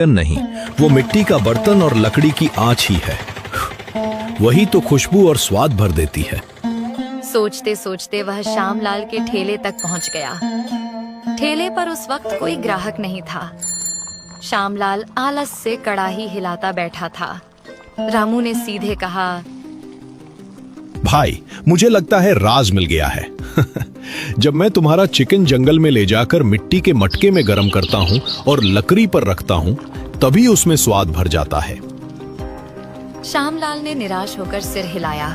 नहीं, वो मिट्टी का बर्तन और लकड़ी की आंच ही है। वही तो खुशबू और स्वाद भर देती है। सोचते सोचते वह श्यामलाल के ठेले तक पहुंच गया। ठेले पर उस वक्त कोई ग्राहक नहीं था। श्यामलाल आलस से कड़ाही हिलाता बैठा था। रामू ने सीधे कहा, भाई, मुझे लगता है राज मिल गया है। जब मैं तुम्हारा चिकन जंगल में ले जाकर मिट्टी के मटके में गर्म करता हूं और लकड़ी पर रखता हूं, तभी उसमें स्वाद भर जाता है। श्यामलाल ने निराश होकर सिर हिलाया।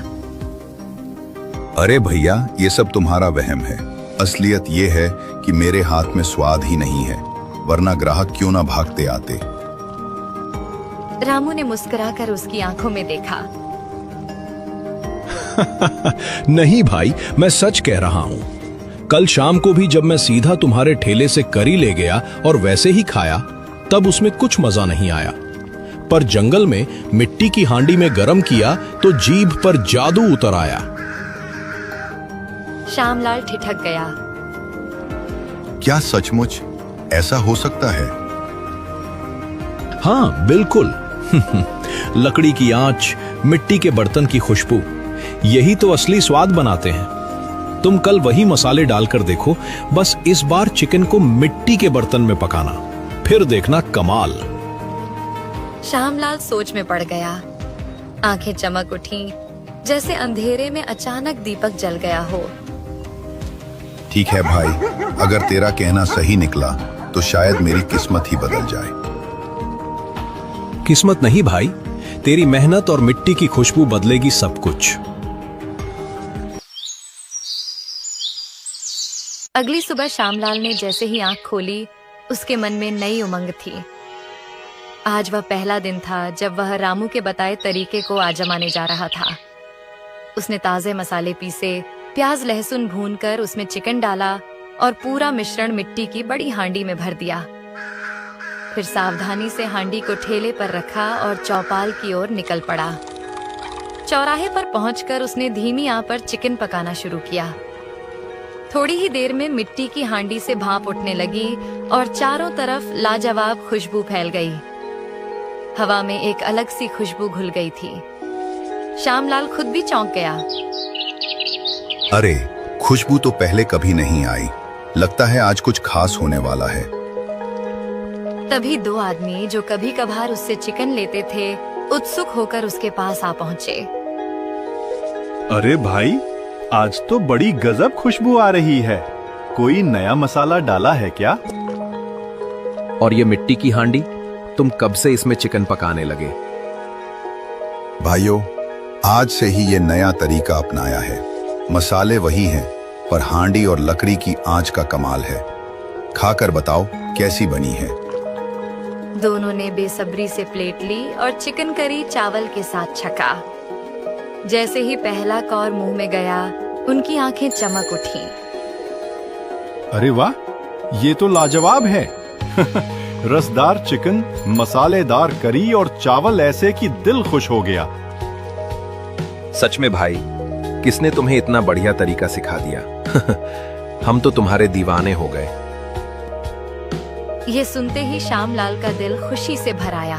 अरे भैया, ये सब तुम्हारा वहम है। असलियत ये है कि मेरे हाथ में स्वाद ही नहीं है, वरना ग्राहक क्यों ना भागते आते। रामू ने मुस्कुराकर उसकी आंखों में देखा। नहीं भाई, मैं सच कह रहा हूं। कल शाम को भी जब मैं सीधा तुम्हारे ठेले से करी ले गया और वैसे ही खाया, तब उसमें कुछ मजा नहीं आया। पर जंगल में मिट्टी की हांडी में गरम किया तो जीभ पर जादू उतर आया। श्यामलाल ठिठक गया। क्या सचमुच ऐसा हो सकता है? हाँ, बिल्कुल। लकड़ी की आंच, मिट्टी के बर्तन की खुशबू, यही तो असली स्वाद बनाते हैं। तुम कल वही मसाले डालकर देखो, बस इस बार चिकन को मिट्टी के बर्तन में पकाना, फिर देखना कमाल। श्यामलाल सोच में पड़ गया। आंखें चमक उठी, जैसे अंधेरे में अचानक दीपक जल गया हो। ठीक है भाई, अगर तेरा कहना सही निकला तो शायद मेरी किस्मत ही बदल जाए। किस्मत नहीं भाई, तेरी मेहनत और मिट्टी की खुशबू बदलेगी सब कुछ। अगली सुबह श्यामलाल ने जैसे ही आंख खोली, उसके मन में नई उमंग थी। आज वह पहला दिन था जब वह रामू के बताए तरीके को आजमाने जा रहा था। उसने ताजे मसाले पीसे, प्याज लहसुन भूनकर उसमें चिकन डाला और पूरा मिश्रण मिट्टी की बड़ी हांडी में भर दिया। फिर सावधानी से हांडी को ठेले पर रखा और चौपाल की ओर निकल पड़ा। चौराहे पर पहुंचकर उसने धीमी आंच पर चिकन पकाना शुरू किया। थोड़ी ही देर में मिट्टी की हांडी से भाप उठने लगी और चारों तरफ लाजवाब खुशबू फैल गई। हवा में एक अलग सी खुशबू घुल गई थी। श्यामलाल खुद भी चौंक गया। अरे, खुशबू तो पहले कभी नहीं आई। लगता है आज कुछ खास होने वाला है। तभी दो आदमी जो कभी कभार उससे चिकन लेते थे, उत्सुक होकर उसके पास आ पहुंचे। अरे भाई, आज तो बड़ी गजब खुशबू आ रही है। कोई नया मसाला डाला है क्या? और ये मिट्टी की हांडी, तुम कब से इसमें चिकन पकाने लगे? भाइयों, आज से ही ये नया तरीका अपनाया है। मसाले वही हैं, पर हांडी और लकड़ी की आंच का कमाल है। खाकर बताओ कैसी बनी है। दोनों ने बेसब्री से प्लेट ली और चिकन करी चावल के साथ छका। जैसे ही पहला कौर मुंह में गया, उनकी आंखें चमक उठी। अरे वाह, ये तो लाजवाब है। रसदार चिकन, मसालेदार करी और चावल ऐसे कि दिल खुश हो गया। सच में भाई, किसने तुम्हें इतना बढ़िया तरीका सिखा दिया? हम तो तुम्हारे दीवाने हो गए। ये सुनते ही श्यामलाल का दिल खुशी से भर आया।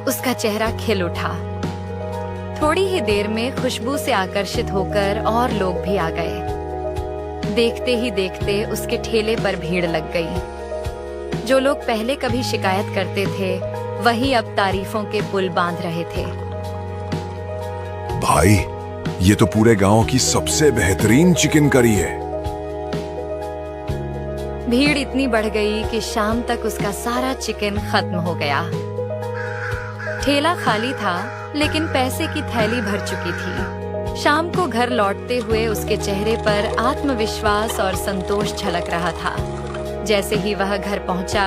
उसका चेहरा खिल उठा। थोड़ी ही देर में खुशबू से आकर्षित होकर और लोग भी आ गए। देखते ही देखते उसके ठेले पर भीड़ लग गई। जो लोग पहले कभी शिकायत करते थे, वही अब तारीफों के पुल बांध रहे थे। भाई, ये तो पूरे गांव की सबसे बेहतरीन चिकन करी है। भीड़ इतनी बढ़ गई कि शाम तक उसका सारा चिकन खत्म हो गया। ठेला खाली था, लेकिन पैसे की थैली भर चुकी थी। शाम को घर लौटते हुए उसके चेहरे पर आत्मविश्वास और संतोष झलक रहा था। जैसे ही वह घर पहुंचा,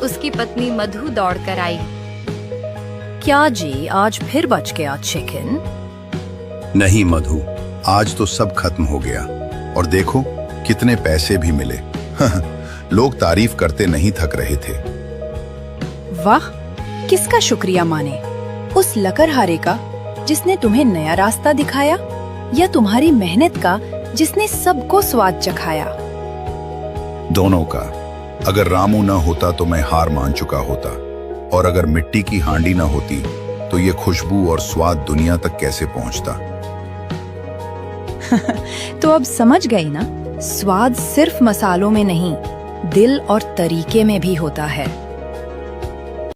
उसकी पत्नी मधु दौड़कर आई। क्या जी, आज फिर बच गया चिकन? नहीं मधु, आज तो सब खत्म हो गया। और देखो कितने पैसे भी मिले। लोग तारीफ करते नहीं थक रहे थे। वाह, किसका शुक्रिया माने? उस लकड़हारे का जिसने तुम्हें नया रास्ता दिखाया, या तुम्हारी मेहनत का जिसने सबको स्वाद चखाया? दोनों का। अगर रामू न होता तो मैं हार मान चुका होता। और अगर मिट्टी की हांडी ना होती तो ये खुशबू और स्वाद दुनिया तक कैसे पहुंचता। तो अब समझ गई ना, स्वाद सिर्फ मसालों में नहीं, दिल और तरीके में भी होता है।